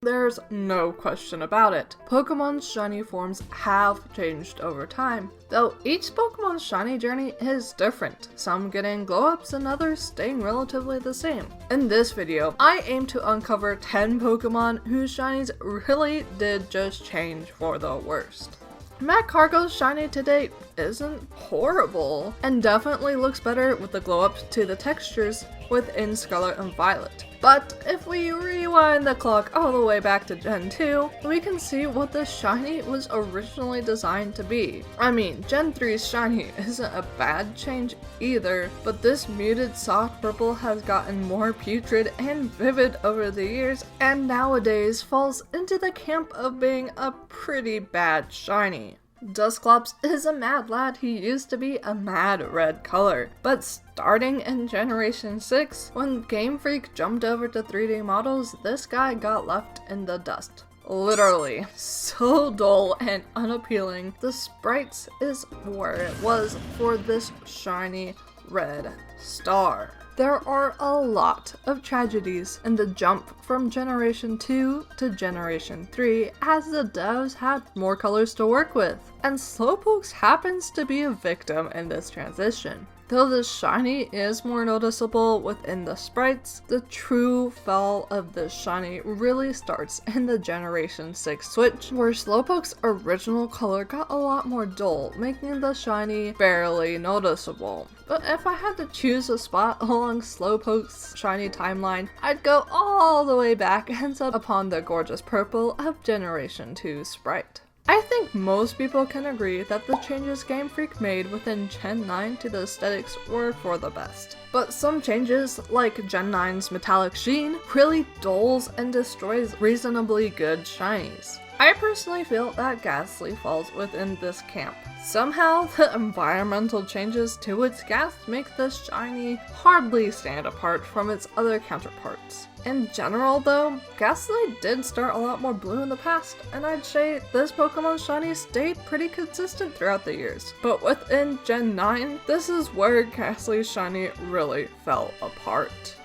There's no question about it. Pokemon's shiny forms have changed over time, though each Pokemon's shiny journey is different, some getting glow-ups and others staying relatively the same. In this video, I aim to uncover 10 Pokemon whose shinies really did just change for the worst. Magcargo's shiny to date isn't horrible, and definitely looks better with the glow-ups to the textures within Scarlet and Violet. But if we rewind the clock all the way back to Gen 2, we can see what the shiny was originally designed to be. I mean, Gen 3's shiny isn't a bad change either, but this muted soft purple has gotten more putrid and vivid over the years, and nowadays falls into the camp of being a pretty bad shiny. Dusclops is a mad lad who used to be a mad red color, but starting in Generation 6, when Game Freak jumped over to 3D models, this guy got left in the dust. Literally. So dull and unappealing. The sprites is where it was for this shiny red star. There are a lot of tragedies in the jump from Generation 2 to Generation 3 as the devs had more colors to work with, and Slowpoke happens to be a victim in this transition. Though the shiny is more noticeable within the sprites, the true fall of this shiny really starts in the Generation 6 switch, where Slowpoke's original color got a lot more dull, making the shiny barely noticeable. But if I had to choose a spot along Slowpoke's shiny timeline, I'd go all the way back and sub upon the gorgeous purple of Generation 2 sprite. I think most people can agree that the changes Game Freak made within Gen 9 to the aesthetics were for the best. But some changes, like Gen 9's metallic sheen, really dulls and destroys reasonably good shinies. I personally feel that Ghastly falls within this camp. Somehow, the environmental changes to its gas make this shiny hardly stand apart from its other counterparts. In general though, Ghastly did start a lot more blue in the past, and I'd say this Pokemon shiny stayed pretty consistent throughout the years. But within Gen 9, this is where Ghastly's shiny really fell apart.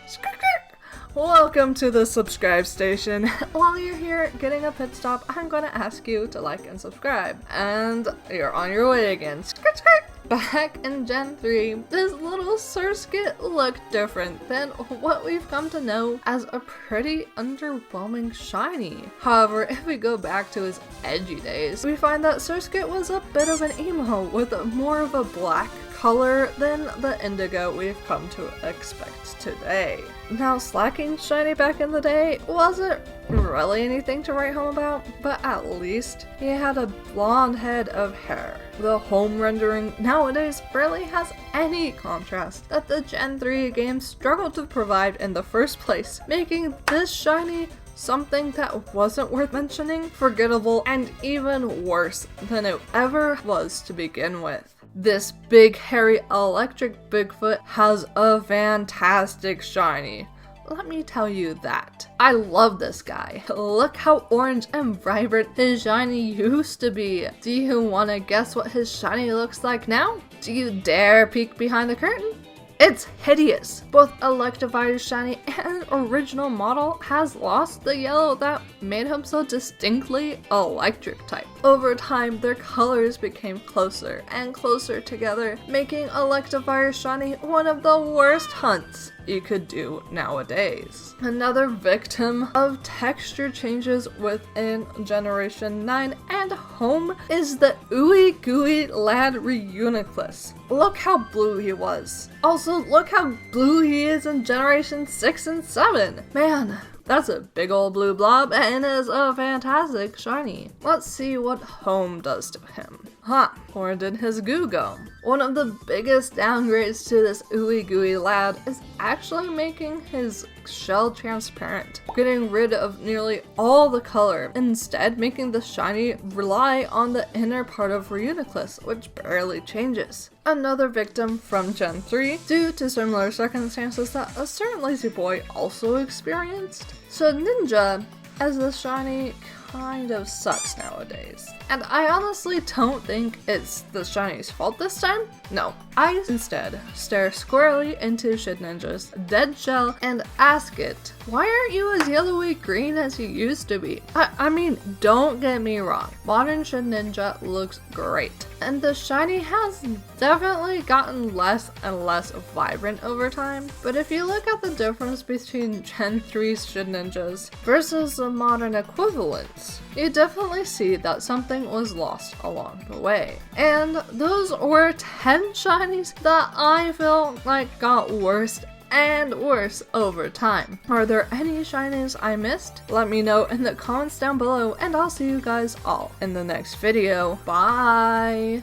Welcome to the subscribe station. While you're here getting a pit stop, I'm gonna ask you to like and subscribe. And you're on your way again. Back in Gen 3, this little Surskit looked different than what we've come to know as a pretty underwhelming shiny. However, if we go back to his edgy days, we find that Surskit was a bit of an emo with more of a black color than the indigo we've come to expect today. Now, Slacking's shiny back in the day wasn't really anything to write home about, but at least he had a blonde head of hair. The home rendering nowadays barely has any contrast that the Gen 3 games struggled to provide in the first place, making this shiny something that wasn't worth mentioning, forgettable, and even worse than it ever was to begin with. This big, hairy, electric Bigfoot has a fantastic shiny. Let me tell you that. I love this guy. Look how orange and vibrant his shiny used to be. Do you want to guess what his shiny looks like now? Do you dare peek behind the curtain? It's hideous! Both Electivire's shiny and original model has lost the yellow that made him so distinctly electric type. Over time, their colors became closer and closer together, making Electivire's shiny one of the worst hunts you could do nowadays. Another victim of texture changes within Generation 9 and home is the Ooey Gooey Lad Reuniclus. Look how blue he was. Also, look how blue he is in Generation 6 and 7. Man, that's a big old blue blob and is a fantastic shiny. Let's see what home does to him. Where did his goo go? One of the biggest downgrades to this Ooey Gooey lad is actually making his shell transparent, getting rid of nearly all the color, instead making the shiny rely on the inner part of Reuniclus, which barely changes. Another victim from Gen 3, due to similar circumstances that a certain lazy boy also experienced. So Ninja, as the shiny kind of sucks nowadays. And I honestly don't think it's the Shinies' fault this time. No, I instead stare squarely into Shedinja's dead shell and ask it, why aren't you as yellowy green as you used to be? I mean, don't get me wrong, modern Shedinja looks great, and the shiny has definitely gotten less and less vibrant over time, but if you look at the difference between Gen 3's Shedinjas versus the modern equivalents, you definitely see that something was lost along the way. And those were 10 shinies that I feel like got worse and worse over time. Are there any shinies I missed? Let me know in the comments down below, and I'll see you guys all in the next video. Bye!